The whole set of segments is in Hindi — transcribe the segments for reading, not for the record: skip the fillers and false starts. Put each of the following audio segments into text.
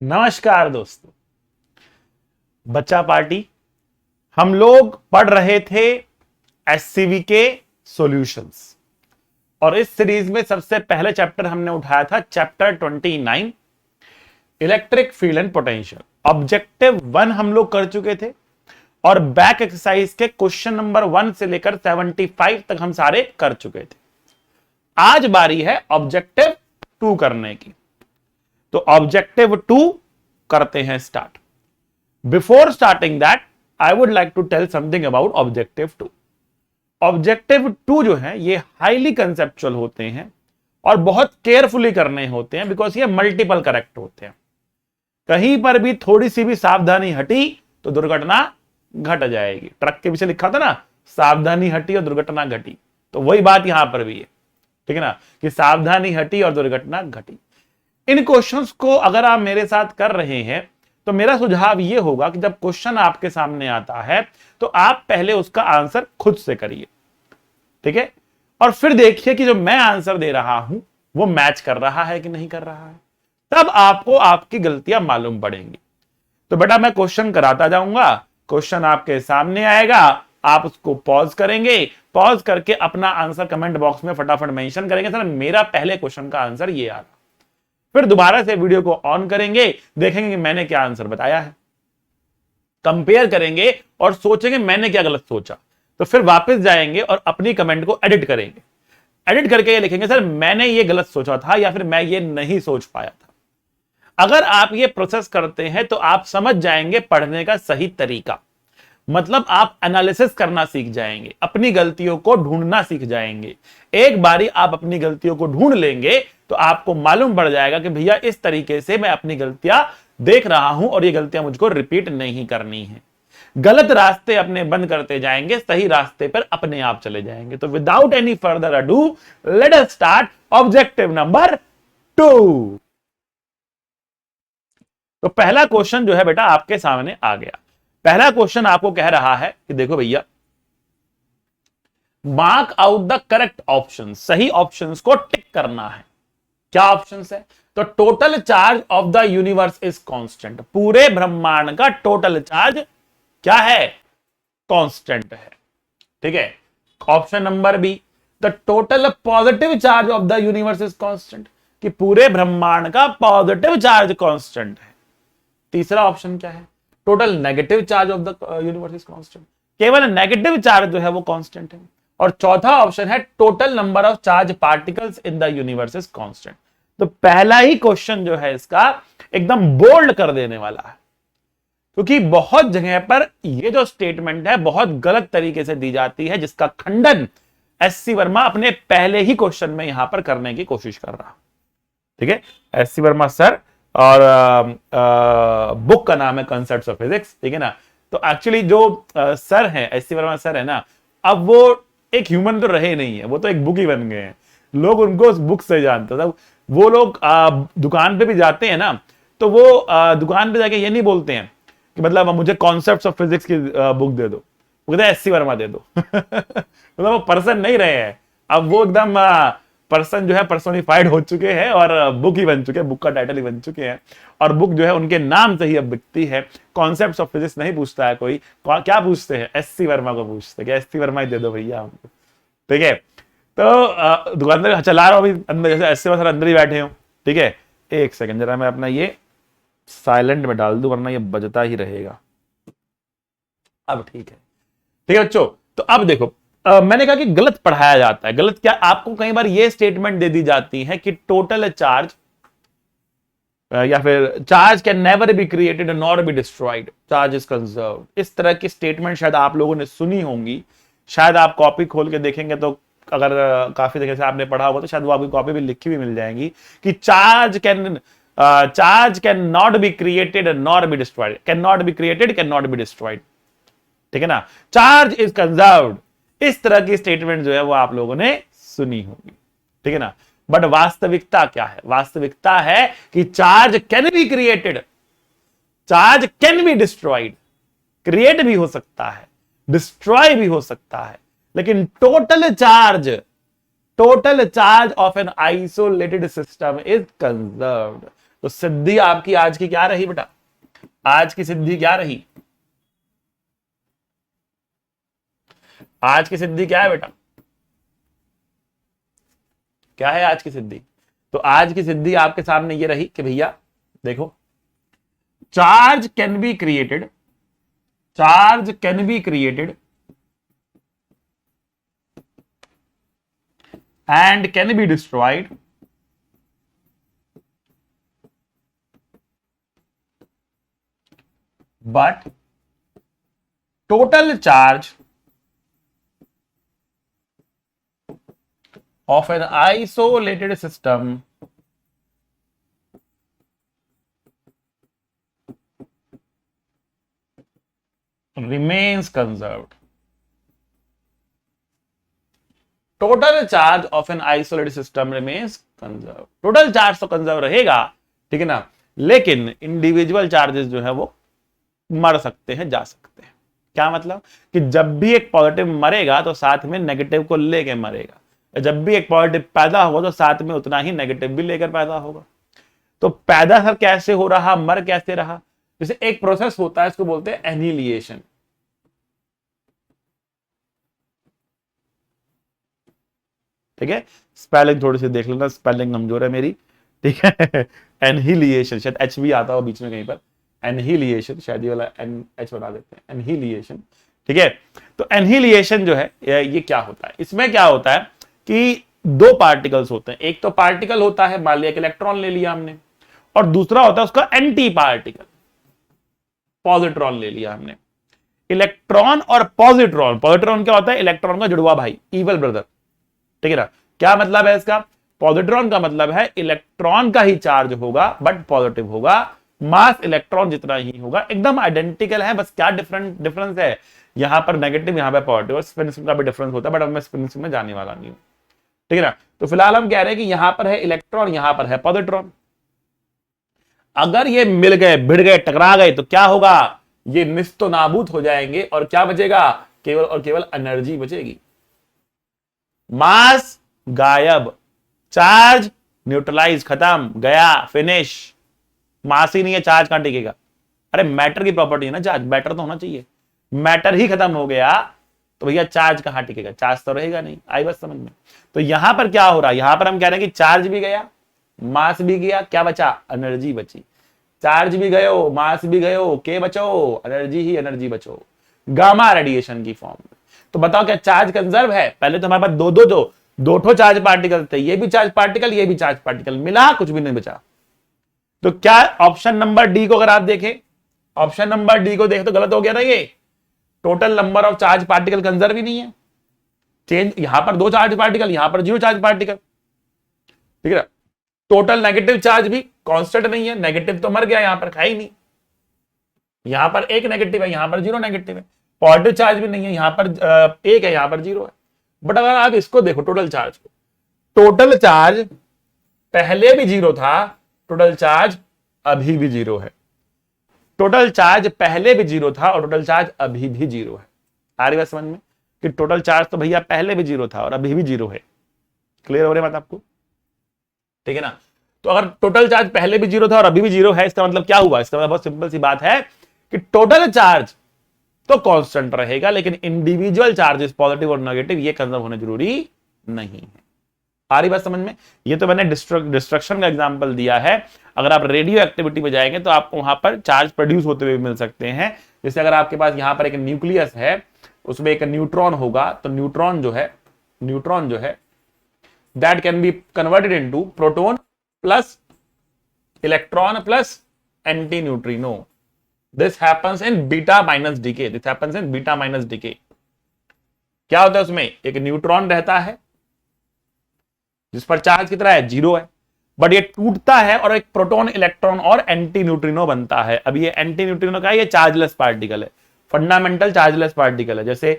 नमस्कार दोस्तों, बच्चा पार्टी। हम लोग पढ़ रहे थे एससीवी के सॉल्यूशंस और इस सीरीज में सबसे पहले चैप्टर हमने उठाया था chapter 29 electric field and potential. Objective 1 हम लोग कर चुके थे और बैक एक्सरसाइज के क्वेश्चन नंबर 1 से लेकर 75 तक हम सारे कर चुके थे। आज बारी है ऑब्जेक्टिव 2 करने की, तो ऑब्जेक्टिव 2 करते हैं start. Before starting that I would like to tell something about objective 2। Objective 2 जो है ये हाईली कंसेप्चुअल होते हैं और बहुत केयरफुली करने होते हैं बिकॉज ये मल्टीपल करेक्ट होते हैं। कहीं पर भी थोड़ी सी भी सावधानी हटी तो दुर्घटना घट जाएगी। ट्रक के पीछे लिखा था ना, सावधानी हटी और दुर्घटना घटी, तो वही बात यहां पर भी है, ठीक है ना, कि सावधानी हटी और दुर्घटना घटी। इन क्वेश्चंस को अगर आप मेरे साथ कर रहे हैं तो मेरा सुझाव यह होगा कि जब क्वेश्चन आपके सामने आता है तो आप पहले उसका आंसर खुद से करिए, ठीक है, और फिर देखिए कि जो मैं आंसर दे रहा हूं वो मैच कर रहा है कि नहीं कर रहा है। तब आपको आपकी गलतियां मालूम पड़ेंगी। तो बेटा मैं क्वेश्चन कराता जाऊंगा, क्वेश्चन आपके सामने आएगा, आप उसको पॉज करेंगे, पॉज करके अपना आंसर कमेंट बॉक्स में फटाफट मेंशन करेंगे, सर मेरा पहले क्वेश्चन का आंसर ये आ रहा। फिर दोबारा से वीडियो को ऑन करेंगे, देखेंगे कि मैंने क्या आंसर बताया है, कंपेयर करेंगे और सोचेंगे मैंने क्या गलत सोचा। तो फिर वापस जाएंगे और अपनी कमेंट को एडिट करेंगे, एडिट करके ये लिखेंगे सर मैंने ये गलत सोचा था या फिर मैं ये नहीं सोच पाया था। अगर आप ये प्रोसेस करते हैं तो आप समझ जाएंगे पढ़ने का सही तरीका, मतलब आप एनालिसिस करना सीख जाएंगे, अपनी गलतियों को ढूंढना सीख जाएंगे। एक बारी आप अपनी गलतियों को ढूंढ लेंगे तो आपको मालूम पड़ जाएगा कि भैया इस तरीके से मैं अपनी गलतियां देख रहा हूं और ये गलतियां मुझको रिपीट नहीं करनी है। गलत रास्ते अपने बंद करते जाएंगे, सही रास्ते पर अपने आप चले जाएंगे। तो without any further ado let us start objective number 2। तो पहला क्वेश्चन जो है बेटा आपके सामने आ गया। पहला क्वेश्चन आपको कह रहा है कि देखो भैया, mark out the correct option, सही ऑप्शंस को टिक करना है। क्या ऑप्शंस है? तो total charge of the universe is constant, पूरे ब्रह्मांड का टोटल चार्ज क्या है? कांस्टेंट है, ठीक है। Option number B, the total positive charge of the universe is constant, कि पूरे ब्रह्मांड का पॉजिटिव चार्ज कांस्टेंट है। तीसरा ऑप्शन क्या है? Total negative charge of the universe is constant, केवल नेगेटिव चार्ज जो है वो कांस्टेंट है। और चौथा ऑप्शन है total number of charge particles in the universe is constant. तो पहला ही क्वेश्चन जो है इसका एकदम बोल्ड कर देने वाला है, क्योंकि बहुत जगह पर ये जो स्टेटमेंट है बहुत गलत तरीके से दी जाती है, जिसका खंडन एससी वर्मा अपने पहले ही क्वेश्चन में यहां पर करने की कोशिश कर रहा, ठीक है। एससी वर्मा सर और बुक का नाम है कॉन्सेप्ट्स ऑफ फिजिक्स, ठीक है ना। तो एक्चुअली जो सर है, एससी वर्मा सर है ना, अब वो एक ह्यूमन तो रहे नहीं है, वो तो एक बुक ही बन गए हैं। लोग उनको उस बुक से जानते हैं। वो लोग दुकान पे भी जाते हैं ना, तो वो दुकान पे जाके ये नहीं बोलते हैं कि मतलब मुझे कॉन्सेप्ट्स ऑफ फिजिक्स की बुक दे दो, वो कहते हैं एससी वर्मा दे दो। मतलब वो पर्सन नहीं रहे हैं, अब वो एकदम पर्सन जो है पर्सोनिफाइड हो चुके हैं और बुक ही बन चुके हैं, बुक का टाइटल ही बन चुके हैं, और बुक जो है उनके नाम से ही अब बिकती है। कॉन्सेप्ट्स ऑफ फिजिक्स नहीं पूछता है कोई, क्या पूछते हैं? एससी वर्मा को पूछते हैं, एससी वर्मा ही दे दो भैया हमको, ठीक है। तो दुकानदार चला रहा हूं अभी अंदर, जैसे एससी वर्मा अंदर ही बैठे हो, ठीक है। एक सेकंड जरा मैं अपना ये साइलेंट में डाल दूं वरना ये बजता ही रहेगा। अब ठीक है, ठीक है बच्चों। तो अब देखो, मैंने कहा कि गलत पढ़ाया जाता है। गलत क्या? आपको कई बार ये स्टेटमेंट दे दी जाती है कि टोटल चार्ज या फिर charge can never be created nor be destroyed, charge is conserved. इस तरह की स्टेटमेंट शायद आप लोगों ने सुनी होंगी, शायद आप कॉपी खोल के देखेंगे तो अगर काफी जगह से आपने पढ़ा होगा तो शायद वो आपकी कॉपी भी लिखी हुई मिल जाएगी कि charge can not be created nor be destroyed, can not be created can not be destroyed, ठीक है ना। चार्ज इज कंजर्व्ड, इस तरह की स्टेटमेंट जो है वो आप लोगों ने सुनी होगी, ठीक है ना। बट वास्तविकता क्या है? वास्तविकता है कि charge can be created, charge can be destroyed, create भी हो सकता है, डिस्ट्रॉय भी हो सकता है, लेकिन total charge of an isolated system is conserved. तो सिद्धि आपकी आज की क्या रही बेटा? आज की सिद्धि क्या रही? आज की सिद्धि क्या है बेटा? क्या है आज की सिद्धि? तो आज की सिद्धि आपके सामने ये रही कि भैया देखो, charge can be created, charge can be created and can be destroyed but total charge of an isolated system remains conserved. Total charge of an isolated system remains conserve. Total charge तो कंजर्व रहेगा, ठीक है ना, लेकिन इंडिविजुअल चार्जेस जो है वो मर सकते हैं, जा सकते हैं। क्या मतलब कि जब भी एक पॉजिटिव मरेगा तो साथ में नेगेटिव को लेकर मरेगा, जब भी एक पॉजिटिव पैदा होगा तो साथ में उतना ही नेगेटिव भी लेकर पैदा होगा। तो पैदा सर कैसे हो रहा, मर कैसे रहा? जैसे एक प्रोसेस होता है, इसको बोलते हैं एनिहिलिएशन। ठीक है, स्पेलिंग थोड़ी सी देख लेना, स्पेलिंग कमजोर है मेरी, ठीक है। एनहिलिएशन, शायद एच भी आता हो बीच में कहीं पर, एनहिलिएशन, शायद ये वाला एन एच बना देते हैं, एनहिलिएशन। ठीक है, तो एनहिलिएशन जो है ये क्या होता है? इसमें क्या होता है कि दो पार्टिकल्स होते हैं। एक तो पार्टिकल होता है, मान लिया एक इलेक्ट्रॉन ले लिया हमने, और दूसरा होता है उसका एंटी पार्टिकल, पॉजिट्रॉन ले लिया हमने। इलेक्ट्रॉन और पॉजिट्रॉन, पॉजिट्रॉन क्या होता है? इलेक्ट्रॉन का जुड़वा भाई, इवल ब्रदर, ठीक है ना। क्या मतलब है इसका? पॉजिट्रॉन का मतलब है इलेक्ट्रॉन का ही चार्ज होगा बट पॉजिटिव होगा, मास इलेक्ट्रॉन जितना ही होगा, एकदम आइडेंटिकल है, बस क्या डिफरेंस है, यहां पर नेगेटिव, यहां पर पॉजिटिव, और स्पिन का भी डिफरेंस होता है, बट अब मैं स्पिन में जाने वाला नहीं हूं, ठीक है ना। तो फिलहाल हम कह रहे हैं कि यहां पर है इलेक्ट्रॉन, यहां पर है पॉजिट्रॉन। अगर ये मिल गए, भिड़ गए, टकरा गए तो क्या होगा? ये निस्तो नाबूद हो जाएंगे, और क्या बचेगा? केवल और केवल एनर्जी बचेगी। मास गायब, चार्ज न्यूट्रलाइज, खत्म, गया, फिनिश। मास ही नहीं है, चार्ज कहां टिकेगा? अरे मैटर की प्रॉपर्टी है ना चार्ज, मैटर तो होना चाहिए, मैटर ही खत्म हो गया तो भैया चार्ज कहां टिकेगा? चार्ज तो रहेगा नहीं। आई बस समझ में? तो यहां पर क्या हो रहा है? यहां पर हम कह रहे हैं कि चार्ज भी गया, मास भी गया, क्या बचा? एनर्जी बची। चार्ज भी गयो, मास भी गयो, के बचो? एनर्जी ही एनर्जी बचो, गामा रेडिएशन की फॉर्म में। तो बताओ क्या चार्ज कंजर्व है? पहले तो हमारे पास दो ठो चार्ज पार्टिकल थे, ये भी चार्ज पार्टिकल, ये भी चार्ज पार्टिकल, मिला कुछ भी नहीं बचा। तो क्या ऑप्शन नंबर डी को अगर आप देखें, ऑप्शन नंबर डी को देखें तो गलत हो गया ना, ये total number of charge particle conserve ही नहीं है। चेंज, यहां पर दो चार्ज पार्टिकल, यहां पर जीरो चार्ज पार्टिकल, ठीक है। टोटल नेगेटिव चार्ज भी कांस्टेंट नहीं है, नेगेटिव तो मर गया, यहां पर खाई नहीं, यहां पर एक नेगेटिव है, यहां पर जीरो नेगेटिव है। पॉजिटिव चार्ज भी नहीं है, यहां पर एक है, यहां पर जीरो है। बट अगर आप इसको देखो टोटल चार्ज को, टोटल चार्ज पहले भी जीरो था, टोटल चार्ज अभी भी जीरो है। टोटल चार्ज पहले भी जीरो था और टोटल चार्ज अभी भी जीरो है। आ रही बात समझ में कि टोटल चार्ज तो भैया पहले भी जीरो था और अभी भी जीरो है। क्लियर हो रही बात आपको? ठीक है ना। तो अगर टोटल चार्ज पहले भी जीरो था और अभी भी जीरो है, इसका मतलब क्या हुआ? इसका मतलब बहुत सिंपल सी बात है कि टोटल चार्ज तो कांस्टेंट रहेगा, लेकिन इंडिविजुअल चार्जेस पॉजिटिव और नेगेटिव ये कंजर्व होने जरूरी नहीं है। आ रही बात समझ में? ये तो मैंने डिस्ट्रक्शन का एग्जांपल दिया है। अगर आप रेडियो एक्टिविटी में जाएंगे तो आपको वहां पर चार्ज प्रोड्यूस होते हुए मिल सकते हैं। जैसे अगर आपके पास यहां पर एक न्यूक्लियस है, उसमें एक न्यूट्रॉन होगा, तो न्यूट्रॉन जो है that can be converted into proton plus electron plus anti neutrino. This happens in beta minus decay, this happens in beta minus decay. क्या होता है उसमें? एक न्यूट्रॉन रहता है जिस पर चार्ज कितना है? जीरो है, बट ये टूटता है और एक प्रोटॉन, इलेक्ट्रॉन और एंटी न्यूट्रिनो बनता है। अब ये एंटी न्यूट्रिनो का ये चार्जलेस पार्टिकल है, फंडामेंटल चार्जलेस पार्टिकल है। जैसे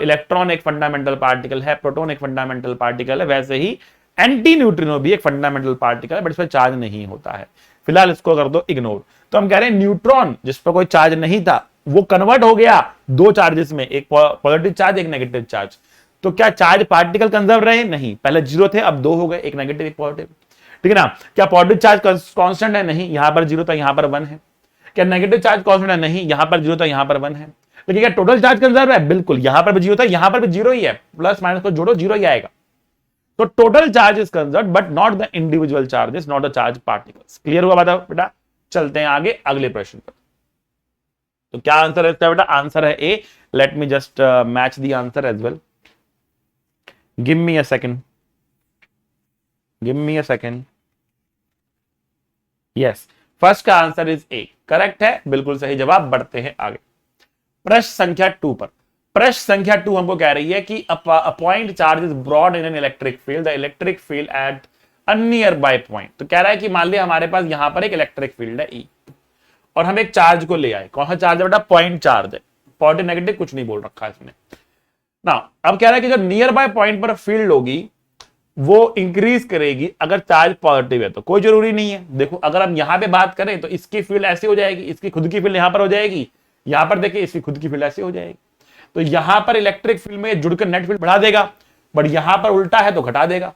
इलेक्ट्रॉन एक फंडामेंटल पार्टिकल है, प्रोटॉन एक फंडामेंटल पार्टिकल है, वैसे ही एंटी न्यूट्रिनो भी एक फंडामेंटल पार्टिकल है, बट इस पर चार्ज नहीं होता है। फिलहाल इसको कर दो इग्नोर। तो हम कह रहे हैं न्यूट्रॉन जिस पर कोई चार्ज नहीं था वो कन्वर्ट हो गया दो चार्जेस में, एक पॉजिटिव चार्ज एक नेगेटिव चार्ज। तो क्या चार्ज पार्टिकल कंजर्व रहे? नहीं, पहले जीरो थे अब दो हो गए, एक नेगेटिव एक पॉजिटिव। ठीक है ना। क्या पॉजिटिव चार्ज कांस्टेंट है? नहीं, यहां पर 0 था, यहां पर 1 है। क्या नेगेटिव चार्ज कांस्टेंट है? नहीं, यहां पर 0 था, यहां पर 1 है। लेकिन क्या टोटल चार्ज कंजर्व है? बिल्कुल, यहां पर भी 0 था, यहां पर भी 0 ही है, प्लस माइनस को जोड़ो 0 ही आएगा। तो total charge is conserve but not the individual charges, not the charge particles. Clear हुआ बात बेटा? चलते हैं आगे अगले प्रश्न पर। तो क्या आंसर है इसका बेटा? आंसर है A. Let me just match the answer as well. Give me a second, give me a second. Yes, first का आंसर इज ए, करेक्ट है, बिल्कुल सही जवाब। बढ़ते हैं आगे प्रश्न संख्या 2 पर। प्रश्न संख्या 2 हमको कह रही है कि a point charge is brought in an electric field, the electric field at a nearby point. तो कह रहा है कि मान लिया हमारे पास यहां पर एक इलेक्ट्रिक फील्ड है ई, और हम एक चार्ज को ले आए। कौन सा चार्ज है बेटा? पॉइंट चार्ज है, पॉजिटिव नेगेटिव कुछ नहीं बोल रखा है इसने ना। अब कह रहा है कि जो नियर बाय पॉइंट पर फील्ड होगी वो इंक्रीज करेगी अगर चार्ज पॉजिटिव है। तो कोई जरूरी नहीं है। देखो अगर हम यहां पे बात करें तो इसकी फील्ड ऐसी हो जाएगी, इसकी खुद की फील्ड यहां पर हो जाएगी, यहां पर देखिए इसकी खुद की फील्ड ऐसी हो जाएगी। तो यहां पर इलेक्ट्रिक फील्ड में जुड़कर नेट फील्ड बढ़ा देगा, बट यहां पर उल्टा है तो घटा देगा।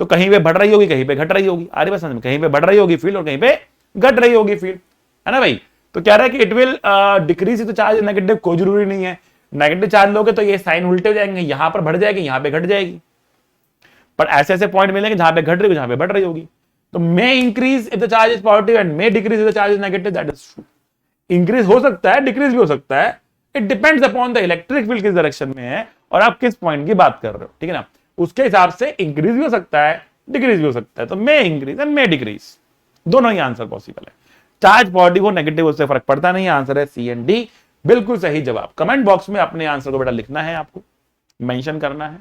तो कहीं पे बढ़ रही होगी, कहीं पे घट रही होगी। आ रही बात समझ में? कहीं पे बढ़ रही होगी फील्ड और कहीं पे घट रही होगी फील्ड, है ना भाई। तो कह रहा है कि it will decrease the charge negative, कोई जरूरी नहीं है। नेगेटिव चार्ज लोगे तो ये साइन उल्टे हो जाएंगे, यहां पर बढ़ जाएगी, यहां पे घट जाएगी। पर ऐसे ऐसे पॉइंट मिलेंगे जहां पे घट रही होगी, जहां पे बढ़ रही होगी। तो may increase if the charge is positive and may decrease if the charge is negative, that is true. Increase हो सकता है, डिक्रीज भी हो सकता है। It depends upon the electric field किस डायरेक्शन में है और आप किस पॉइंट की बात कर रहे हो, ठीक है ना। उसके हिसाब से इंक्रीज भी हो सकता है, डिक्रीज भी हो सकता है। तो may increase and may decrease, दोनों ही आंसर पॉसिबल है। चार्ज पॉजिटिव और नेगेटिव उससे फर्क पड़ता नहीं है। आंसर है सी एंड डी, बिल्कुल सही जवाब। कमेंट बॉक्स में अपने आंसर को बेटा लिखना है, आपको मेंशन करना है।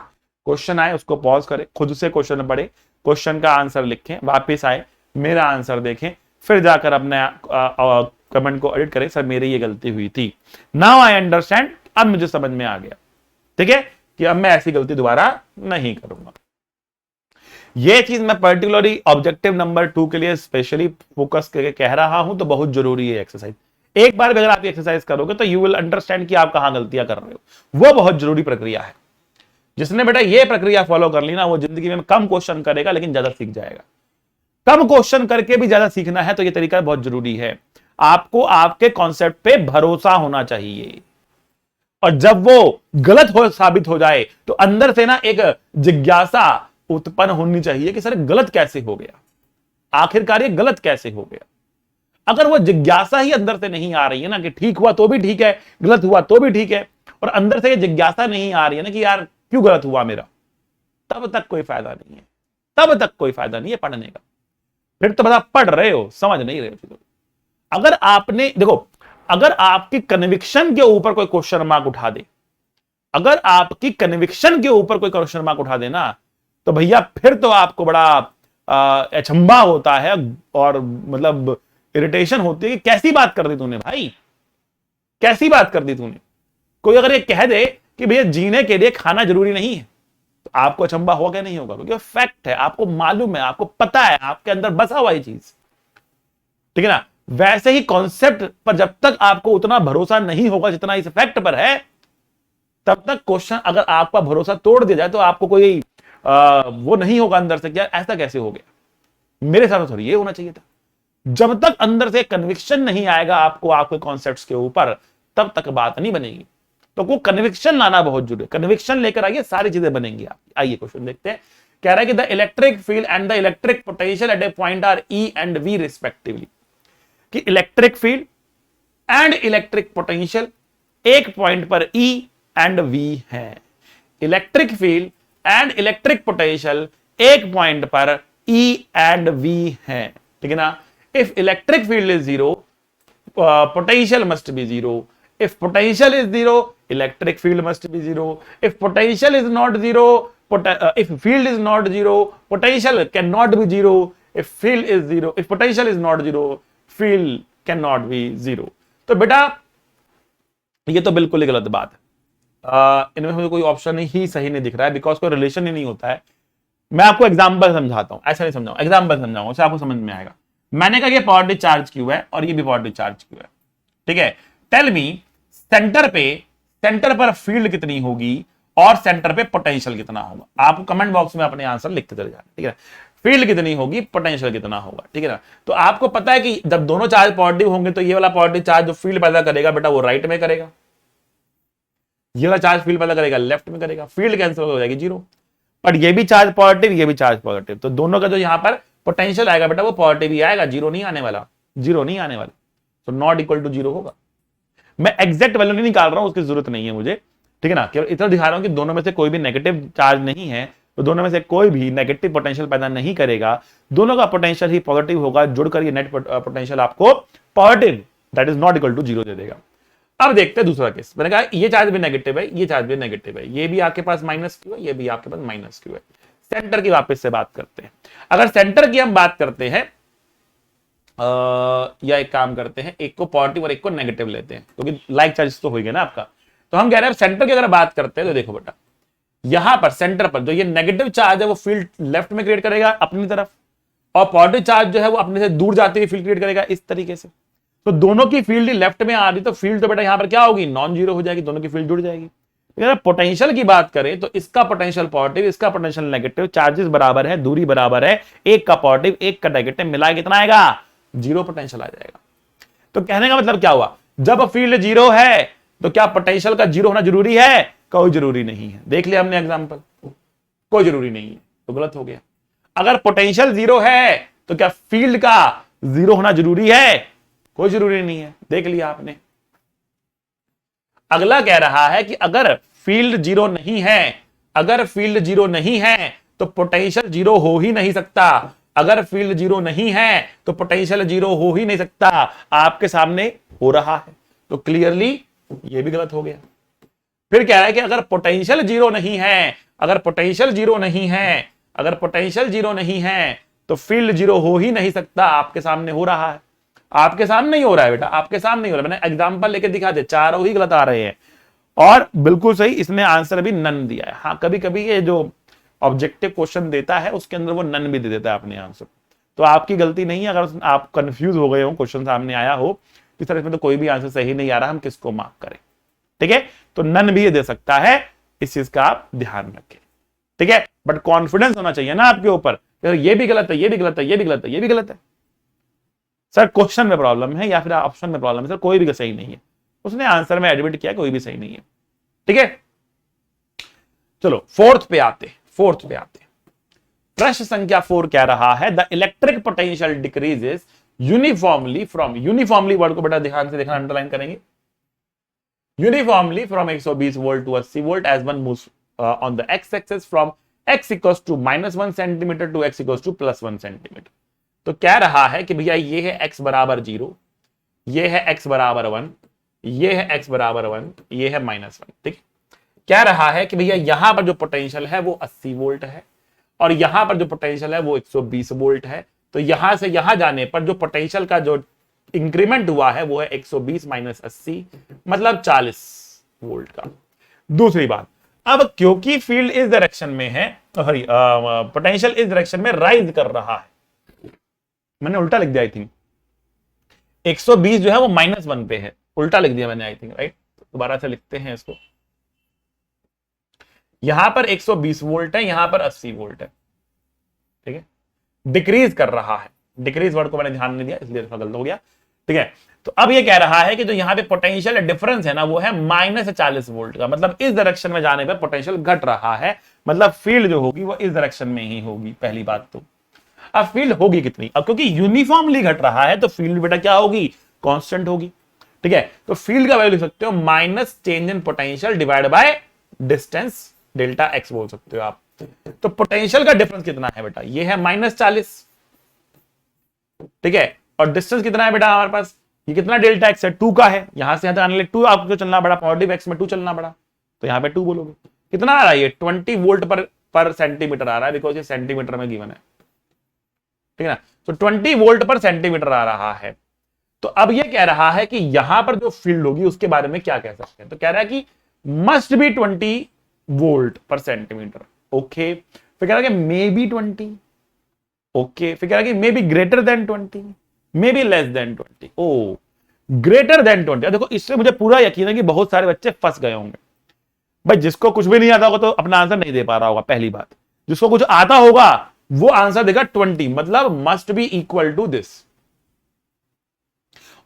क्वेश्चन आए उसको पॉज करें, खुद से क्वेश्चन पढ़े, क्वेश्चन का आंसर लिखें, वापस आए मेरा आंसर देखें, फिर जाकर अपने कमेंट को एडिट करें, सर मेरी ये गलती हुई थी, नाउ आई अंडरस्टैंड, अब मुझे समझ में आ गया, ठीक है, कि अब मैं ऐसी गलती दोबारा नहीं करूंगा। ये चीज मैं पर्टिकुलरली ऑब्जेक्टिव नंबर 2 के लिए स्पेशली फोकस करके कह रहा हूं, तो बहुत जरूरी है एक्सरसाइज। एक बार अगर आप एक्सरसाइज करोगे तो यू विल अंडरस्टैंड कि आप कहां गलतियां कर रहे हो। वो बहुत जरूरी प्रक्रिया है। जिसने बेटा ये प्रक्रिया फॉलो कर ली ना, वो जिंदगी में कम क्वेश्चन करेगा लेकिन ज्यादा सीख जाएगा। कम क्वेश्चन करके भी ज्यादा सीखना है तो ये तरीका बहुत जरूरी है। आपको आपके कॉन्सेप्ट पे भरोसा होना चाहिए, और जब वो गलत साबित हो जाए तो अंदर से ना एक जिज्ञासा उत्पन्न होनी चाहिए कि सर गलत कैसे हो गया, आखिरकार ये गलत कैसे हो गया। अगर वो जिज्ञासा ही अंदर से नहीं आ रही है ना कि ठीक हुआ तो भी ठीक है, गलत हुआ तो भी ठीक है, और अंदर से ये जिज्ञासा नहीं आ रही है ना कि यार क्यों गलत हुआ मेरा, तब तक कोई फायदा नहीं है, तब तक कोई फायदा नहीं है पढ़ने का। फिर तो बस आप पढ़ रहे हो, समझ नहीं रहे हो। अगर आपने देखो, अगर आपकी कन्विक्शन के ऊपर कोई क्वेश्चन मार्क उठा दे, अगर आपकी कन्विक्शन के ऊपर कोई क्वेश्चन मार्क उठा देना, तो भैया फिर तो आपको बड़ा अचंभा होता है और मतलब इरिटेशन होती है कि कैसी बात कर दी तूने भाई, कैसी बात कर दी तूने। कोई अगर ये कह दे कि भैया जीने के लिए खाना जरूरी नहीं है, तो आपको अचंभा होगा क्या? नहीं होगा, क्योंकि फैक्ट है, आपको मालूम है, आपको पता है, आपके अंदर बसा हुआ ये चीज, ठीक है ना। वैसे ही कॉन्सेप्ट पर जब तक आपको उतना भरोसा नहीं होगा जितना इस फैक्ट पर है, तब तक क्वेश्चन अगर आपका भरोसा तोड़ दिया जाए तो आपको कोई वो नहीं होगा अंदर से, क्या ऐसा कैसे हो गया। मेरे हिसाब से थोड़ी ये होना चाहिए था। जब तक अंदर से कन्विक्शन नहीं आएगा आपको आपके कॉन्सेप्ट्स के ऊपर, तब तक बात नहीं बनेगी। तो वो कन्विक्शन लाना बहुत जरूरी है। कन्विक्शन लेकर आइए, सारी चीजें बनेंगी आपकी। आइए क्वेश्चन देखते हैं। कह रहा है कि the electric field and the electric potential at a point are E and V respectively, कि electric field and electric potential एक पॉइंट पर ई एंड वी है। Electric field and electric potential एक पॉइंट पर ई एंड वी है, ठीक है ना। If electric field is zero, potential must be zero. If potential is zero, electric field must be zero. If potential is not zero, if field is not zero, potential cannot be zero. If field is zero, if potential is not zero, field cannot be zero. तो बेटा ये तो बिल्कुल ही गलत बात है। इनमें मुझे कोई ऑप्शन ही सही नहीं दिख रहा है, बिकॉज कोई रिलेशन ही नहीं होता है। मैं आपको एग्जाम्पल समझाता हूं, ऐसा नहीं समझाऊं, एग्जाम्पल समझाऊंगा, उससे आपको समझ में आएगा। मैंने कहा ये पॉजिटिव चार्ज क्यों है और ये भी पॉजिटिव चार्ज क्यों है, ठीक है। टेल मी, सेंटर पर फील्ड कितनी होगी और सेंटर पे पोटेंशियल कितना होगा। आपको कमेंट बॉक्स में अपने आंसर लिखते चले जाना, ठीक है। फील्ड कितनी होगी, पोटेंशियल कितना होगा, ठीक है ना। तो आपको पता है कि जब दोनों चार्ज पॉजिटिव होंगे तो ये वाला पॉजिटिव चार्ज जो फील्ड पैदा करेगा बेटा वो राइट में करेगा, ये वाला चार्ज फील्ड पैदा करेगा लेफ्ट में करेगा, फील्ड कैंसिल हो जाएगी जीरो। पर ये भी चार्ज पॉजिटिव, ये भी चार्ज पॉजिटिव, तो दोनों का जो यहां पर पोटेंशियल आएगा बेटा वो पॉजिटिव ही आएगा, जीरो नहीं आने वाला, जीरो नहीं आने वाला, तो नॉट इक्वल टू जीरो होगा। मैं एग्जैक्ट वैल्यू नहीं निकाल रहा हूं, उसकी जरूरत नहीं है मुझे, ठीक है ना, केवल इतना दिखा रहा हूं कि दोनों में से कोई भी नेगेटिव चार्ज नहीं है, तो दोनों में से कोई भी नेगेटिव पोटेंशियल पैदा नहीं करेगा, दोनों का पोटेंशियल ही पॉजिटिव होगा, जुड़कर ये नेट पोटेंशियल आपको positive that is not equal to zero दे देगा। अब देखते हैं दूसरा केस। मैंने कहा ये चार्ज भी नेगेटिव है, ये चार्ज भी नेगेटिव है, ये भी आपके पास माइनस क्यू है, ये भी आपके पास माइनस क्यू है। सेंटर की वापस से बात करते हैं। अगर सेंटर की हम बात करते हैं या एक काम करते हैं, एक को पॉजिटिव और एक को नेगेटिव लेते हैं, क्योंकि लाइक चार्जेस तो हो गए ना आपका। तो हम कह रहे हैं सेंटर की अगर बात करते हैं तो देखो बेटा, यहां पर सेंटर पर जो ये नेगेटिव चार्ज है वो फील्ड लेफ्ट में क्रिएट करेगा अपनी तरफ, और पॉजिटिव चार्ज जो है वो अपने से दूर जाते हुए फील्ड क्रिएट करेगा इस तरीके से। तो दोनों की फील्ड लेफ्ट में आ रही, तो फील्ड तो बेटा यहां पर क्या होगी, नॉन जीरो हो जाएगी, दोनों की फील्ड जुड़ जाएगी। अगर पोटेंशियल की बात करें तो इसका पोटेंशियल पॉजिटिव, इसका पोटेंशियल नेगेटिव, चार्जेस बराबर है, दूरी बराबर है, एक का पॉजिटिव एक का नेगेटिव मिला कितना आएगा, जीरो पोटेंशियल आ जाएगा। तो कहने का मतलब क्या हुआ, जब फील्ड जीरो है तो क्या पोटेंशियल का जीरो होना जरूरी है, कोई जरूरी नहीं है। देख लिया हमने एग्जांपल, कोई जरूरी नहीं है, तो गलत हो गया। अगर पोटेंशियल जीरो है तो क्या फील्ड का जीरो होना जरूरी है, कोई जरूरी नहीं है, देख लिया आपने। अगला कह रहा है कि अगर फील्ड जीरो नहीं है, अगर फील्ड जीरो नहीं है तो पोटेंशियल जीरो हो ही नहीं सकता, अगर फील्ड जीरो नहीं है तो पोटेंशियल जीरो हो ही नहीं सकता, आपके सामने हो रहा है, तो क्लियरली ये भी गलत हो गया। फिर कह रहा है कि अगर पोटेंशियल जीरो नहीं है, अगर पोटेंशियल जीरो नहीं है, अगर पोटेंशियल जीरो नहीं है तो फील्ड जीरो हो ही नहीं सकता, आपके सामने हो रहा है, आपके सामने ही हो रहा है बेटा, आपके सामने ही हो रहा है। मैंने एग्जांपल लेके दिखा दे, चारों ही गलत आ रहे हैं और बिल्कुल सही इसने आंसर भी नन दिया है। हाँ कभी कभी ये जो ऑब्जेक्टिव क्वेश्चन देता है उसके अंदर वो नन भी दे देता है अपने आंसर, तो आपकी गलती नहीं है अगर आप कंफ्यूज हो गए हो, क्वेश्चन सामने आया हो कि सर इसमें तो कोई भी आंसर सही नहीं आ रहा, हम किसको मार्क करें, ठीक है, तो नन भी ये दे सकता है, इस चीज का आप ध्यान रखें, ठीक है। बट कॉन्फिडेंस होना चाहिए ना आपके ऊपर, ये भी गलत है, ये भी गलत है, ये भी गलत है, ये भी गलत है, सर क्वेश्चन में प्रॉब्लम है या फिर ऑप्शन में प्रॉब्लम है, सर कोई भी सही नहीं है, उसने आंसर में एडमिट किया कोई भी सही नहीं है, ठीक है। चलो फोर्थ पे आते, प्रश्न संख्या 4 कह रहा है the electric potential decreases uniformly from, uniformly word को बेटा ध्यान से देखना, अंडरलाइन करेंगे, uniformly from 120 volt to 80 volt as one moves on the X axis from x equals to -1 centimetre टू x इक्वल्स टू +1 सेंटीमीटर। तो कह रहा है कि भैया ये है x बराबर 0, ये है x बराबर 1, ये है x बराबर 1, ये है -1, ठीक। कह रहा है कि भैया यहां पर जो पोटेंशियल है वो 80 वोल्ट है और यहां पर जो पोटेंशियल है वो 120 वोल्ट है, तो यहां से यहां जाने पर जो पोटेंशियल का जो इंक्रीमेंट हुआ है वो है 120 - 80 मतलब 40 वोल्ट का। दूसरी बात, अब क्योंकि फील्ड इस डायरेक्शन में है, पोटेंशियल इस डायरेक्शन में राइज कर रहा है, मैंने उल्टा लिख दिया आई थिंक, 120 जो है वो -1 पे है, उल्टा लिख दिया मैंने आई थिंक, राइट। दोबारा से लिखते हैं इसको, यहां पर 120 वोल्ट है, यहां पर 80 वोल्ट है, ठीक है, डिक्रीज कर रहा है, डिक्रीज वर्ड को मैंने ध्यान नहीं दिया इसलिए गलत हो गया, ठीक है। तो अब ये कह रहा है कि जो यहां पे पोटेंशियल डिफरेंस है ना वो है -40 वोल्ट का, मतलब इस डायरेक्शन में जाने पर पोटेंशियल घट रहा है, मतलब फील्ड जो होगी वो इस डायरेक्शन में ही होगी, पहली बात तो। अब फील्ड होगी कितनी, अब क्योंकि यूनिफॉर्मली घट रहा है तो फील्ड बेटा क्या होगी, कांस्टेंट होगी, ठीक है। तो फील्ड का वैल्यू लिख सकते हो minus change in potential divide by distance, delta x बोल सकते हो आप। तो पोटेंशियल का डिफरेंस कितना है बेटा, ये है -40, ठीक है, और डिस्टेंस कितना है बेटा हमारे पास, ये कितना डेल्टा एक्स है, 2 का है, यहां से यहां तक आने लिए 2 आपको चलना पड़ा, पॉजिटिव एक्स में 2 चलना पड़ा, तो यहां पे 2 बोलोगे, कितना आ रहा है ये 20 वोल्ट पर सेंटीमीटर आ रहा है, बिकॉज ये सेंटीमीटर में गिवन है, ठीक है ना। तो 20 वोल्ट पर सेंटीमीटर आ रहा है। तो अब ये कह रहा है कि यहां पर जो फील्ड होगी उसके बारे में क्या कह सकते हैं, तो कह रहा है कि मस्ट बी 20 वोल्ट पर सेंटीमीटर, ओके। फिर कह रहा है कि मे बी 20, ओके। फिर कह रहा है कि may be greater than 20, may be less than 20, or greater than 20। देखो इससे मुझे पूरा यकीन है कि बहुत सारे बच्चे फंस गए होंगे भाई, जिसको कुछ भी नहीं आता होगा तो अपना आंसर नहीं दे पा रहा होगा, पहली बात। जिसको कुछ आता होगा वो आंसर देगा 20, मतलब must be equal to this.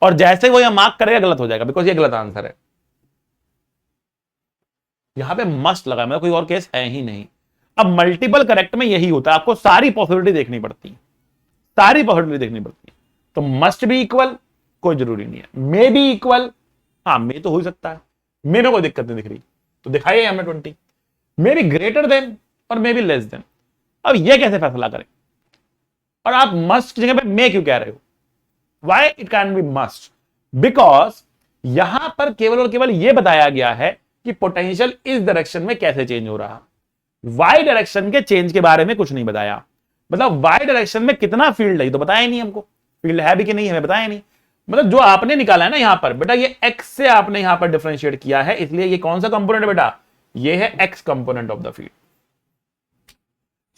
और जैसे वो यहां मार्क करेगा गलत हो जाएगा, बिकॉज ये गलत आंसर है। यहां पे मस्ट लगा, मतलब कोई और केस है ही नहीं। अब मल्टीपल करेक्ट में यही होता है, आपको सारी पॉसिबिलिटी देखनी पड़ती है, सारी पॉसिबिलिटी देखनी पड़ती है। तो मस्ट बी इक्वल कोई जरूरी नहीं है, मे बी इक्वल, हाँ मे तो हो ही सकता है, मे में कोई दिक्कत नहीं दिख रही, तो दिखाइए हमें 20। मे बी ग्रेटर देन और मे बी लेस देन। अब ये कैसे फैसला करें? और आप मस्ट की जगह पे मे क्यों कह रहे हो? Why it can be must? Because यहां पर केवल और केवल यह बताया गया है कि पोटेंशियल इस डायरेक्शन में कैसे चेंज हो रहा, वाई डायरेक्शन के चेंज के बारे में कुछ नहीं बताया। मतलब वाई डायरेक्शन में कितना फील्ड है तो बताया ही नहीं हमको, फील्ड है भी कि नहीं हमें बताया नहीं। मतलब जो आपने निकाला है ना यहां पर बेटा, ये एक्स से आपने यहां पर डिफरेंशिएट किया है, इसलिए ये कौन सा कंपोनेंट है बेटा? ये है x component of the field.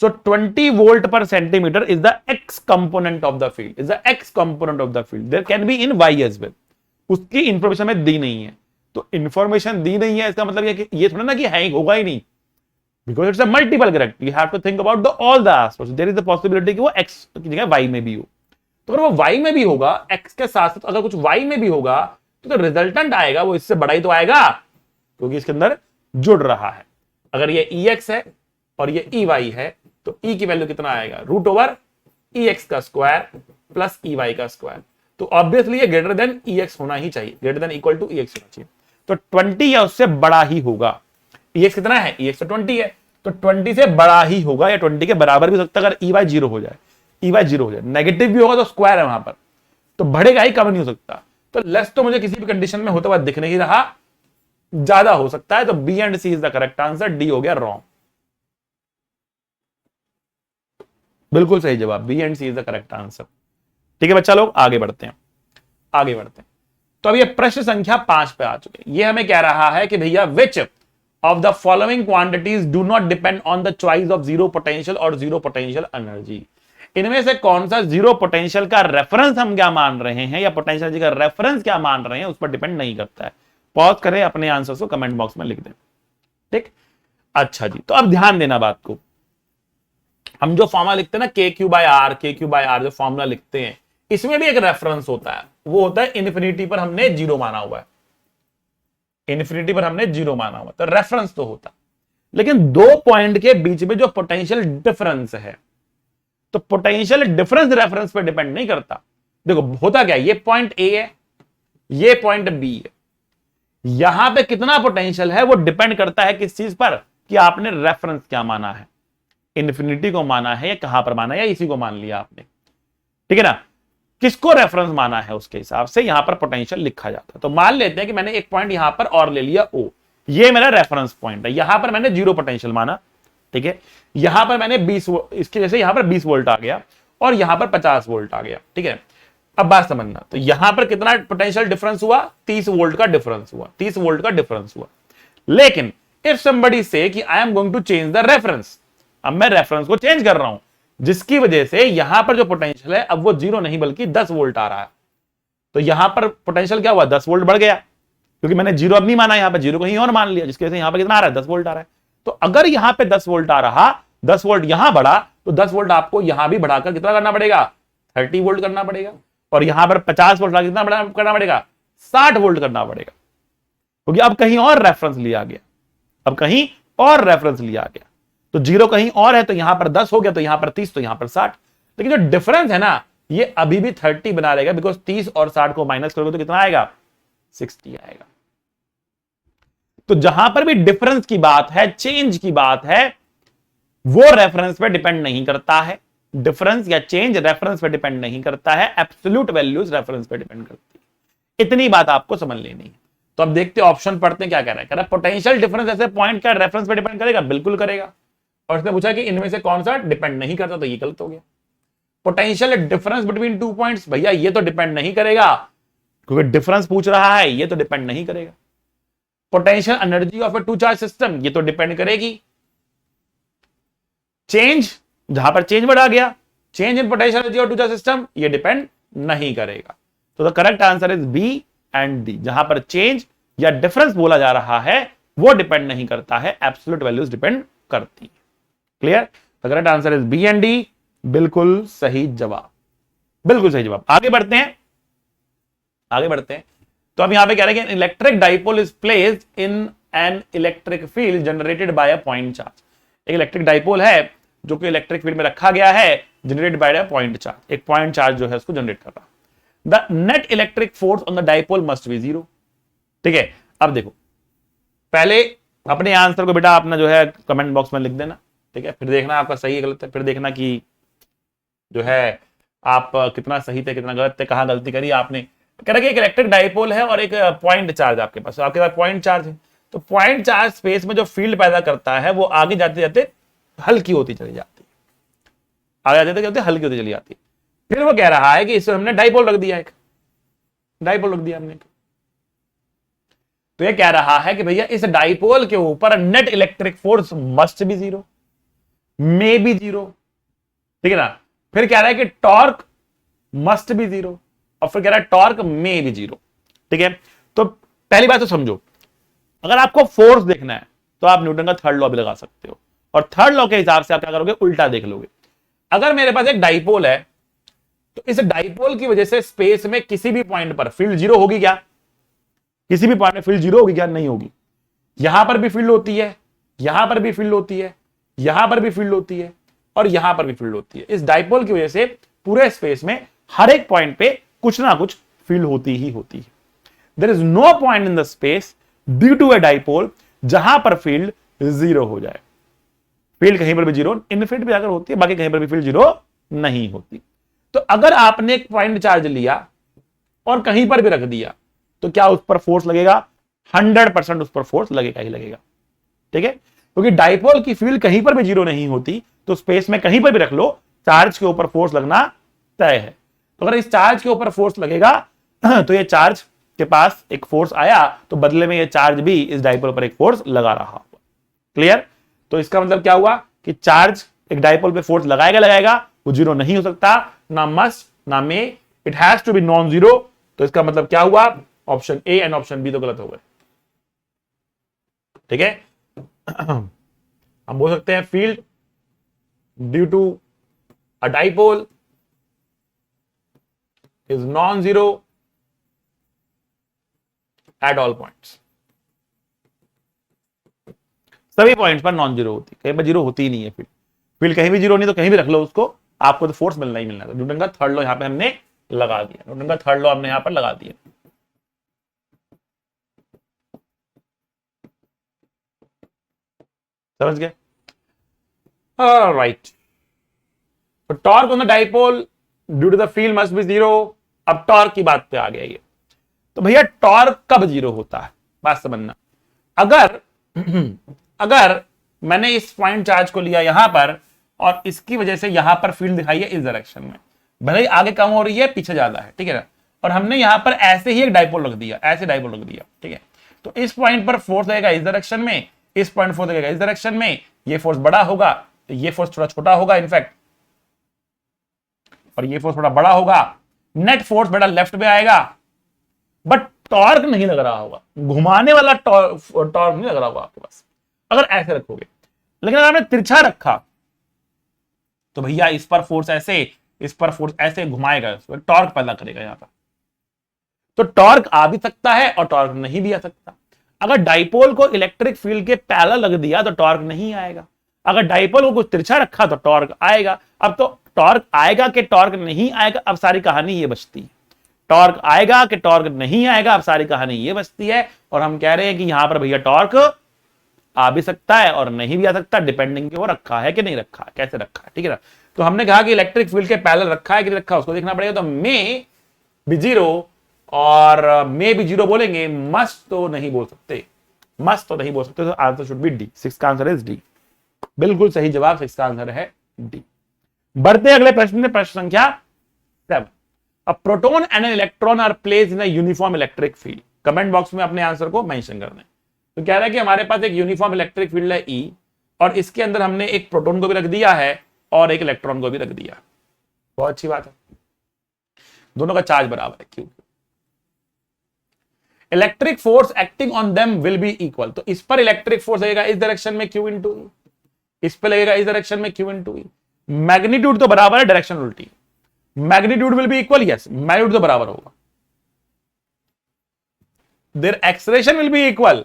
So 20 volt per centimeter is the x component of the field, is the x component of the field. There can be in y as well. उसकी इंफॉर्मेशन में दी नहीं है, तो इंफॉर्मेशन दी नहीं है इसका मतलब ये थोड़ा ना कि है होगा ही नहीं, because it's a multiple correct. You have to think about the all the aspects. There is the possibility कि वो x की जगह y में भी हो, तो अगर वो y में भी होगा, x के साथ साथ अगर कुछ y में भी होगा तो रिजल्टेंट आएगा वो इससे बड़ा ही तो आएगा, क्योंकि इसके अंदर जुड़ रहा है। अगर ये ex है और ये ey है तो e की वैल्यू कितना आएगा? रूट ओवर ex का स्क्वायर प्लस ey का स्क्वायर। तो ऑब्वियसली ये ग्रेटर देन ex होना ही चाहिए, greater than equal to ex होना चाहिए। तो 20 या उससे बड़ा ही होगा। ex कितना है? ex तो 20 है, तो 20 से बड़ा ही होगा या 20 के बराबर भी हो सकता है अगर ey 0 हो जाए, ey 0 हो जाए। नेगेटिव भी होगा तो स्क्वायर है वहां पर, तो बढ़ेगा ही, कम नहीं हो सकता। तो लेस तो मुझे किसी भी कंडीशन में होता हुआ दिख नहीं रहा, ज्यादा हो सकता है। तो B and C is the correct answer, D हो गया रॉन्ग। बिल्कुल सही जवाब, B and C is the correct answer. ठीक है बच्चा लोग, आगे बढ़ते हैं, आगे बढ़ते हैं। तो अब ये प्रश्न संख्या 5 पे आ चुके हैं। ये हमें कह रहा है कि भैया which of the following quantities do not depend on the choice of zero potential और जीरो पोटेंशियल एनर्जी। इनमें से कौन सा जीरो पोटेंशियल का रेफरेंस हम क्या मान रहे हैं या पोटेंशियल एनर्जी का रेफरेंस क्या मान रहे हैं उस पर डिपेंड नहीं करता है। पॉज करें, अपने आंसर को कमेंट बॉक्स में लिख दें। ठीक, अच्छा जी। तो अब ध्यान देना बात को, हम जो फॉर्मूला लिखते हैं ना के क्यू बाय आर, जो फॉर्मूला लिखते हैं इसमें भी एक रेफरेंस होता है, वो होता है इन्फिनिटी पर हमने जीरो माना हुआ है, इन्फिनिटी पर हमने जीरो माना हुआ, तो रेफरेंस तो होता। लेकिन दो पॉइंट के बीच में जो पोटेंशियल डिफरेंस है, तो पोटेंशियल डिफरेंस रेफरेंस पर डिपेंड नहीं करता। देखो होता क्या है, ये पॉइंट ए है, ये पॉइंट बी है, यहां पे कितना पोटेंशियल है वो डिपेंड करता है किस चीज पर, कि आपने रेफरेंस क्या माना है, इन्फिनिटी को माना है या कहां पर माना है, या इसी को मान लिया आपने। ठीक है ना, किसको रेफरेंस माना है उसके हिसाब से यहां पर पोटेंशियल लिखा जाता है। तो मान लेते हैं कि मैंने एक पॉइंट यहां पर और ले लिया ओ, ये मेरा रेफरेंस पॉइंट है, यहां पर मैंने जीरो पोटेंशियल माना। ठीक है, यहां पर मैंने 20, इसके जैसे यहां पर 20 वोल्ट आ गया और यहां पर 50 वोल्ट आ गया। ठीक है, अब बात समझना, तो यहां पर कितना पोटेंशियल डिफरेंस हुआ? 30 वोल्ट का डिफरेंस हुआ, 30 वोल्ट का डिफरेंस हुआ। लेकिन इफ समबडी से कि I am going to change the reference, अब मैं रेफरेंस को चेंज कर रहा हूं, जिसकी वजह से यहां पर जो पोटेंशियल है अब वो जीरो नहीं बल्कि 10 वोल्ट आ रहा है। तो यहां पर पोटेंशियल क्या हुआ? 10 वोल्ट बढ़ गया, क्योंकि मैंने जीरो अब नहीं माना, यहां पर जीरो कहीं और मान लिया, जिसकी वजह से यहां पर कितना आ रहा है? 10 वोल्ट आ रहा है। तो अगर यहां पे 10 वोल्ट आ रहा, 10 वोल्ट यहां बढ़ा, तो 10 वोल्ट आपको यहां भी बढ़ाकर कितना करना पड़ेगा? 30 वोल्ट करना पड़ेगा। और यहां पर 50 वोल्ट कितना करना पड़ेगा? 60 वोल्ट करना पड़ेगा, क्योंकि अब कहीं और रेफरेंस लिया गया, अब कहीं और रेफरेंस लिया गया। तो जीरो कहीं और है, तो यहां पर 10 हो गया, तो यहां पर 30, तो यहां पर 60। लेकिन जो डिफरेंस है ना, ये अभी भी 30 बना रहेगा, बिकॉज 30 और 60 को माइनस करोगे तो कितना आएगा? 60 आएगा। तो जहां पर भी डिफरेंस की बात है, चेंज की बात है, वो रेफरेंस पे डिपेंड नहीं करता है। डिफरेंस या चेंज रेफरेंस पे डिपेंड नहीं करता है, एब्सोल्यूट वैल्यूज रेफरेंस पे डिपेंड करती है। इतनी बात आपको समझ लेनी है। तो अब देखते हैं ऑप्शन पढ़ते हैं क्या कह रहा है। कह रहा है पोटेंशियल डिफरेंस ऐसे पॉइंट का रेफरेंस पे डिपेंड करेगा, बिल्कुल करेगा। और इसने पूछा कि इनमें से कौन सा डिपेंड नहीं करता, तो ये गलत हो गया। पोटेंशियल डिफरेंस बिटवीन 2 पॉइंट्स, भैया ये तो डिपेंड नहीं करेगा, क्योंकि डिफरेंस पूछ रहा है, ये तो डिपेंड नहीं करेगा। Potential energy of a two charge system, ये तो डिपेंड करेगी। चेंज, जहां पर चेंज बढ़ा गया, change in potential energy of two charge system, ये डिपेंड नहीं करेगा। तो the correct answer is B and D. जहां पर चेंज या डिफरेंस बोला जा रहा है वो डिपेंड नहीं करता है, एब्सोल्यूट वैल्यूज डिपेंड करती है। Clear? The correct answer is B and D. बिल्कुल सही जवाब, बिल्कुल सही जवाब। आगे बढ़ते हैं, आगे बढ़ते हैं। तो अब यहां पे कह रहे हैं कि electric dipole is placed in an electric field generated by a point charge. एक इलेक्ट्रिक डाइपोल है जो कि इलेक्ट्रिक फील्ड में रखा गया है, generated by a point charge, एक पॉइंट चार्ज जो है उसको जनरेट कर रहा। The net electric force on the dipole must be 0। ठीक है, अब देखो, पहले अपने आंसर को बेटा अपना जो है कमेंट बॉक्स में लिख देना। ठीक है, फिर देखना आपका सही है गलत है, फिर देखना कि जो है आप कितना सही थे कितना गलत थे, कहां गलती करी आपने। कह रहा कि एक इलेक्ट्रिक डाइपोल है और एक पॉइंट चार्ज आपके पास, आपके पास पॉइंट चार्ज है। तो पॉइंट चार्ज स्पेस में जो फील्ड पैदा करता है वो आगे जाते जाते हल्की होती चली जाती है, आगे जाते जाते हल्की होती चली जाती है। फिर वो कह रहा है कि इसमें हमने डाइपोल रख दिया, एक डाइपोल रख दिया हमने। तो ये कह रहा है कि भैया इस डाइपोल के ऊपर net electric force must be 0, may be 0। ठीक है ना। फिर कह रहा है कि टॉर्क मस्ट बी 0 और फिर कह रहा है टॉर्क मे बी 0। ठीक है, तो पहली बात तो समझो, अगर आपको फोर्स देखना है तो आप न्यूटन का थर्ड लॉ भी लगा सकते हो, और थर्ड लॉ के हिसाब से आप क्या करोगे, उल्टा देख लोगे। अगर मेरे पास एक डाइपोल है तो इस डाइपोल की वजह से स्पेस में किसी भी पॉइंट पर फील्ड 0 होगी क्या? किसी भी पॉइंट में फील्ड 0 होगी क्या? नहीं होगी। यहां पर भी फील्ड होती है, यहां पर भी फील्ड होती है, यहां पर भी फील्ड होती है और यहां पर भी फील्ड होती है। इस डाइपोल की वजह से पूरे स्पेस में हर एक पॉइंट पे कुछ ना कुछ फील्ड होती ही होती है। There is no point in the space due to a dipole जहां पर फील्ड 0 हो जाए। फील्ड कहीं पर भी 0 इनफिनिट पे जाकर होती है, बाकी कहीं पर भी फील्ड 0 नहीं होती। तो अगर आपने एक पॉइंट चार्ज लिया और कहीं पर भी रख दिया तो क्या उस पर फोर्स लगेगा? 100% उस पर फोर्स लगेगा ही लगेगा। ठीक है, क्योंकि डाइपोल की फील्ड कहीं पर भी 0 नहीं होती, तो स्पेस में कहीं पर भी रख लो, चार्ज के ऊपर फोर्स लगना तय है। तो अगर इस चार्ज के ऊपर फोर्स लगेगा तो ये चार्ज के पास एक फोर्स आया तो बदले में ये चार्ज भी इस डाइपोल पर एक फोर्स लगा रहा होगा। क्लियर? तो इसका मतलब क्या हुआ कि चार्ज एक डाइपोल पे फोर्स लगाएगा लगाएगा, वो 0 नहीं हो सकता, ना मस्ट ना may, it has to be non 0। तो इसका मतलब क्या हुआ, option A and option B तो गलत हो गए। ठीक है, हम बोल सकते हैं field due to a dipole is non 0 at all points. सभी पॉइंट्स पर नॉन 0 होती, कहीं पर 0 होती ही नहीं है फील्ड। फील्ड कहीं भी 0 नहीं तो कहीं भी रख लो उसको, आपको तो फोर्स मिलना ही मिलना है। तो न्यूटन का थर्ड लॉ यहां पे हमने लगा दिया, न्यूटन का थर्ड लॉ हमने यहां पर लगा दिया। समझ गए? राइट। तो torque on the dipole due to the field must be 0। अब टॉर्क की बात पे आ गया ये। तो भैया टॉर्क कब 0 होता है, बात समझना। अगर अगर मैंने इस पॉइंट चार्ज को लिया यहां पर और इसकी वजह से यहां पर फील्ड दिखाई है इस डायरेक्शन में, भले ही आगे कम हो रही है पीछे ज्यादा है, ठीक है ना, और हमने यहां पर ऐसे ही एक डाइपोल रख दिया, ऐसे डाइपोल रख दिया, ठीक है, तो इस पॉइंट पर फोर्स लगेगा इस डायरेक्शन में, इस पॉइंट फोर्स लगेगा इस डायरेक्शन में, ये फोर्स बड़ा होगा, ये फोर्स थोड़ा छोटा होगा इनफैक्ट, और ये फोर्स थोड़ा बड़ा होगा। नेट फोर्स बेटा लेफ्ट में आएगा, बट टॉर्क नहीं लग रहा होगा, घुमाने वाला टॉर्क नहीं लग रहा होगा आपके पास अगर ऐसे रखोगे। लेकिन अगर आपने तिरछा रखा तो भैया इस पर फोर्स ऐसे, इस पर फोर्स ऐसे घुमाएगा, टॉर्क पैदा करेगा यहां पर। तो टॉर्क आ भी सकता है और टॉर्क नहीं भी आ सकता। अगर डाइपोल को इलेक्ट्रिक फील्ड के पैरेलल लग दिया तो टॉर्क नहीं आएगा, अगर डाइपोल को कुछ तिरछा रखा तो टॉर्क आएगा। अब तो टॉर्क आएगा कि टॉर्क नहीं आएगा, अब सारी कहानी ये बचती है। टॉर्क आएगा कि टॉर्क नहीं आएगा, अब सारी कहानी ये बचती है। और हम कह रहे हैं कि यहां पर भैया टॉर्क आ भी सकता है और नहीं भी आ सकता, डिपेंडिंग कि वो रखा है कि नहीं रखा है, कैसे रखा है, ठीक है ना। तो हमने कहा कि इलेक्ट्रिक फील्ड के पैरेलल रखा है कि नहीं रखा, उसको देखना पड़ेगा। तो मे भी 0 और मे भी 0 बोलेंगे, मस्ट तो नहीं बोल सकते, मस्ट तो नहीं बोल सकते। तो आंसर शुड बी डी, 6 का आंसर इज डी। बिल्कुल सही जवाब, 6 का आंसर है डी। बढ़ते अगले प्रश्न में, प्रश्न संख्या 7। A proton and an electron are placed in a uniform electric field. Comment box में अपने आंसर को मेंशन कर दें। तो कह रहा है कि हमारे पास एक यूनिफॉर्म इलेक्ट्रिक फील्ड है ई, और इसके अंदर हमने एक प्रोटॉन को भी रख दिया है और एक इलेक्ट्रॉन को भी रख दिया। बहुत अच्छी बात है, दोनों का चार्ज बराबर है, क्यों? Electric force acting on them will be equal. तो इस पर इलेक्ट्रिक फोर्स लगेगा इस डायरेक्शन में Q इंटू ई, इस पर लगेगा इस डायरेक्शन में Q इंटू ई। मैग्नीट्यूड तो बराबर है, डायरेक्शन उल्टी। Magnitude will be equal, yes, magnitude तो बराबर होगा। Their acceleration will be equal,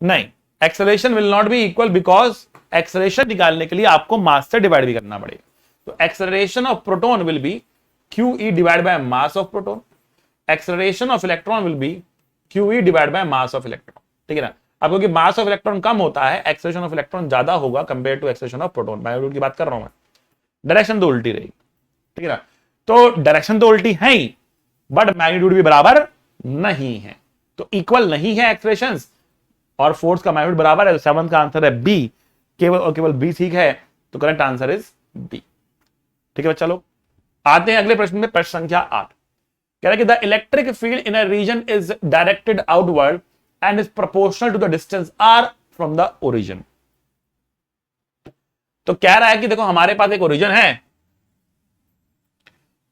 नहीं, acceleration will not be equal, because acceleration निकालने के लिए आपको मास से डिवाइड भी करना पड़ेगा। तो acceleration of proton will be QE divide by mass of proton, acceleration of electron will be QE divide by mass of electron, ठीक है ना। अब क्योंकि मास ऑफ इलेक्ट्रॉन कम होता है, एक्सेलरेशन ऑफ इलेक्ट्रॉन ज्यादा होगा compare to acceleration of proton. Magnitude की बात कर रहा हूं मैं, डायरेक्शन तो उल्टी रहेगी, ठीक है ना। तो डायरेक्शन तो उल्टी है ही, बट मैग्नीट्यूड भी बराबर नहीं है, तो इक्वल नहीं है एक्सेलरेशंस, और फोर्स का मैग्नीट्यूड बराबर है। तो 7 का आंसर है बी, केवल और केवल बी ठीक है, तो करेक्ट आंसर इज बी, ठीक है बच्चा लोग। आते हैं अगले प्रश्न में, प्रश्न संख्या 8, कह रहा है कि the electric field in a region is directed outward and is proportional to the distance r from the origin. तो कह रहा है कि देखो हमारे पास एक ओरिजिन है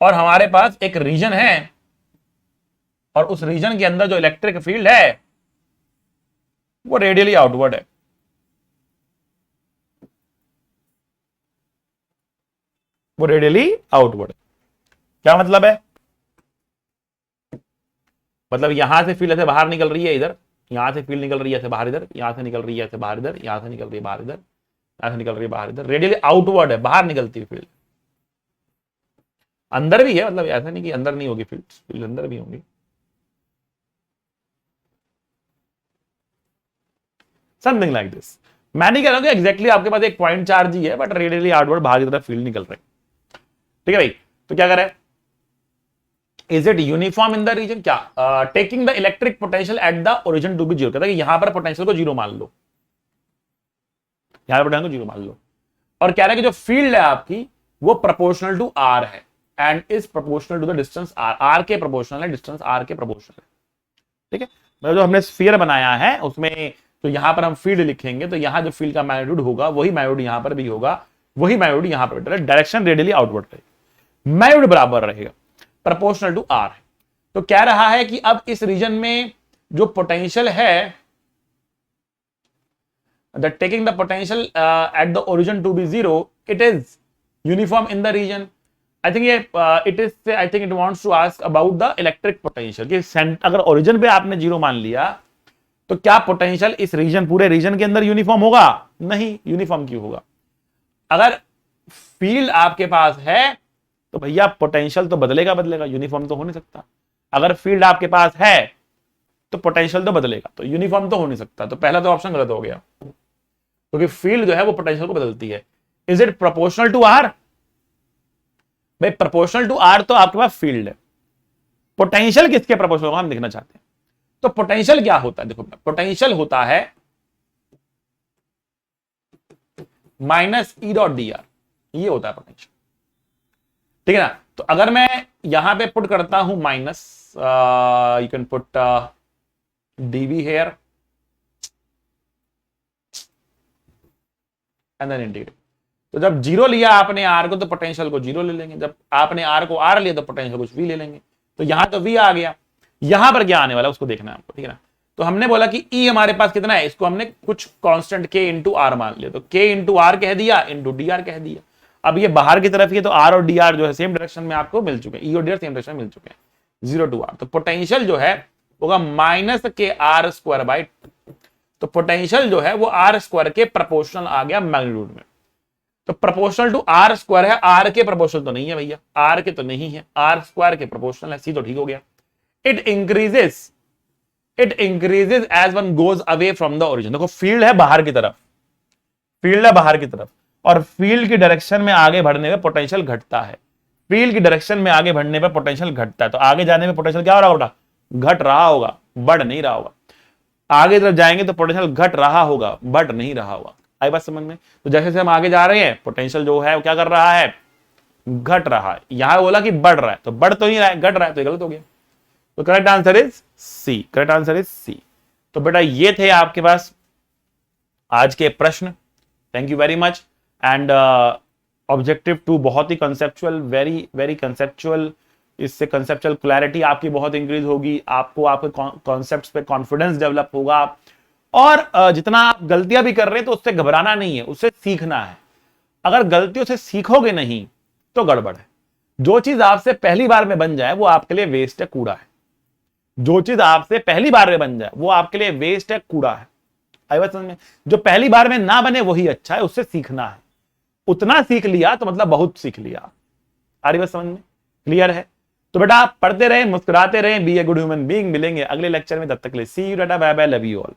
और हमारे पास एक रीजन है, और उस रीजन के अंदर जो इलेक्ट्रिक फील्ड है वो रेडियली आउटवर्ड है। वो रेडियली आउटवर्ड, क्या मतलब है? मतलब यहां से फील्ड ऐसे बाहर निकल रही है इधर, यहां से फील्ड निकल रही है ऐसे बाहर इधर, यहां से निकल रही है ऐसे बाहर इधर, यहां से निकल रही है बाहर इधर, यहां से निकल रही है बाहर इधर, रेडियली आउटवर्ड है, बाहर निकलती है फील्ड। अंदर भी है, मतलब ऐसा नहीं कि अंदर नहीं होगी फील्ड, फील्ड अंदर भी होंगी। Something like this. मैं नहीं कह रहा हूं कि एग्जैक्टली आपके पास एक पॉइंट चार्ज ही है, बट रेडियली आउटवर्ड बाहर की तरफ फील्ड निकल रही है, ठीक है भाई। तो क्या करें, is it uniform in the region, क्या taking the electric potential at the origin to be zero, कहता है कि यहां पर पोटेंशियल को जीरो मान लो, यहां पर पोटेंशियल को जीरो मान लो, और कह रहा है कि जो फील्ड है आपकी वो प्रोपोर्शनल टू आर है and is proportional to the distance R, R के प्रोपोर्शनल है, डिस्टेंस आर के प्रोपोर्शनल है, ठीक है। मतलब जो हमने स्फीयर बनाया है उसमें तो यहां पर हम फील्ड लिखेंगे, तो यहां जो फील्ड का मैग्नीट्यूड होगा वही मैग्नीट्यूड यहां पर भी होगा, वही मैग्नीट्यूड यहां पर, डायरेक्शन रेडियली आउटवर्ड रहेगी, मैग्नीट्यूड बराबर रहेगा, प्रोपोर्शनल टू आर है। तो कह रहा है कि अब इस रीजन में जो पोटेंशियल है, the taking the potential at the origin to be zero, it is uniform in the region. I think ये it is, I think it wants to ask about the electric potential, कि अगर ओरिजिन पे आपने जीरो मान लिया तो क्या पोटेंशियल इस रीजन, पूरे रीजन के अंदर यूनिफॉर्म होगा? नहीं, यूनिफॉर्म क्यों होगा? अगर फील्ड आपके पास है तो भैया पोटेंशियल तो बदलेगा बदलेगा, यूनिफॉर्म तो हो नहीं सकता। अगर फील्ड आपके पास है तो पोटेंशियल तो बदलेगा, तो यूनिफॉर्म तो हो नहीं सकता। तो पहला तो ऑप्शन गलत हो गया, क्योंकि फील्ड जो है वो पोटेंशियल को बदलती है। Is it proportional to R? भाई प्रोपोर्शनल टू आर तो आपके पास फील्ड है, पोटेंशियल किसके प्रोपोर्शनल होगा हम देखना चाहते हैं। तो पोटेंशियल क्या होता है, देखो पोटेंशियल होता है minus E dot D R, ये होता है पोटेंशियल, ठीक है ना। तो अगर मैं यहां पे पुट करता हूं minus, you can put DV here and then integrate. तो जब जीरो लिया आपने आर को तो पोटेंशियल को जीरो ले लेंगे, जब आपने आर को आर लिया तो पोटेंशियल कुछ वी ले लेंगे। तो यहां तो वी आ गया, यहां पर क्या आने वाला है उसको देखना है आपको, ठीक है ना। तो हमने बोला कि ई हमारे पास कितना है, इसको हमने कुछ कांस्टेंट के इंटू आर मान लिया, तो के इंटू आर कह दिया, इंटू डी आर कह दिया। अब ये बाहर की तरफ ही है तो आर और डी आर जो है सेम डायरेक्शन में आपको मिल चुके हैं, ई और डी आर सेम डायरेक्शन में मिल चुके हैं, 0 टू आर। तो पोटेंशियल जो है होगा माइनस के आर स्क्वायर बाई, तो पोटेंशियल जो है वो आर स्क्वायर के प्रोपोर्शनल आ गया मैग्नीट्यूड में। तो प्रोपोर्शनल टू आर स्क्वायर है, आर के प्रोपोर्शनल तो नहीं है भैया, आर के तो नहीं है, आर स्क्वायर के प्रोपोर्शनल है, सी तो ठीक हो गया। It increases as one goes away from the origin. देखो फील्ड है बाहर की तरफ, फील्ड है बाहर की तरफ, और फील्ड की डायरेक्शन में आगे बढ़ने में पोटेंशियल घटता है, फील्ड की डायरेक्शन में आगे बढ़ने पर पोटेंशियल घटता है। तो आगे जाने में पोटेंशियल क्या हो रहा होगा, घट रहा होगा, बढ़ नहीं रहा होगा। आगे तरफ जाएंगे तो पोटेंशियल घट रहा होगा, बढ़ नहीं रहा होगा। आई बात समझ में? तो जैसे जैसे हम आगे जा रहे हैं पोटेंशियल जो है वो क्या कर रहा है, घट रहा है। यहां बोला कि बढ़ रहा है, तो बढ़ तो नहीं रहा है, घट रहा है, तो गलत हो गया। तो correct answer is C, correct answer is C. तो बेटा ये थे आपके पास आज के प्रश्न। Thank you very much. And objective 2 बहुत ही कंसेप्चुअल, वेरी वेरी कंसेप्चुअल। इससे कंसेप्चुअल क्लैरिटी आपकी बहुत इंक्रीज होगी, आपको आपके कॉन्सेप्ट्स पे कॉन्फिडेंस डेवलप होगा, और जितना आप गलतियां भी कर रहे हैं तो उससे घबराना नहीं है, उससे सीखना है। अगर गलतियों से सीखोगे नहीं तो गड़बड़ है। जो चीज आपसे पहली बार में बन जाए वो आपके लिए वेस्ट है, कूड़ा है। जो चीज आपसे पहली बार में बन जाए वो आपके लिए वेस्ट है, कूड़ा है। आई बात समझ में? जो पहली बार में ना बने वही अच्छा है, उससे सीखना है। उतना सीख लिया तो मतलब बहुत सीख लिया। आ रही बात समझ में? क्लियर है? तो बेटा आप पढ़ते रहे, मुस्कुराते रहे, be a good human being. मिलेंगे अगले लेक्चर में, तब तक के लिए see you, tata, bye bye, love you all.